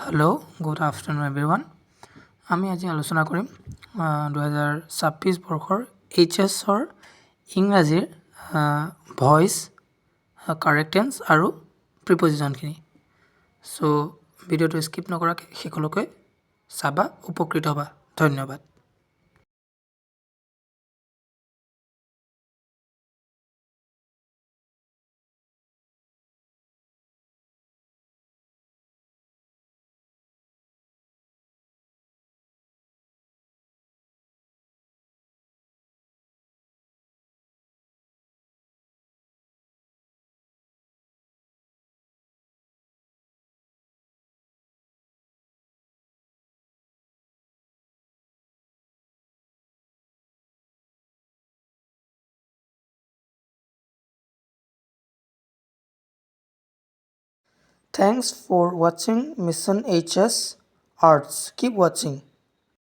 Hello' good afternoon everyone. আমি আজি আলোচনা কৰিম 2026 বৰ্ষৰ HSৰ ইংৰাজীৰ ভইচ, কাৰেক্ট টেন্স আৰু প্ৰিপজিশ্যনখিনি। চ' ভিডিঅ'টো স্কিপ নকৰাকৈ শেষলৈকে চাবা, উপকৃত হ'বা। ধন্যবাদ। Thanks for watching Mission HS Arts. Keep watching.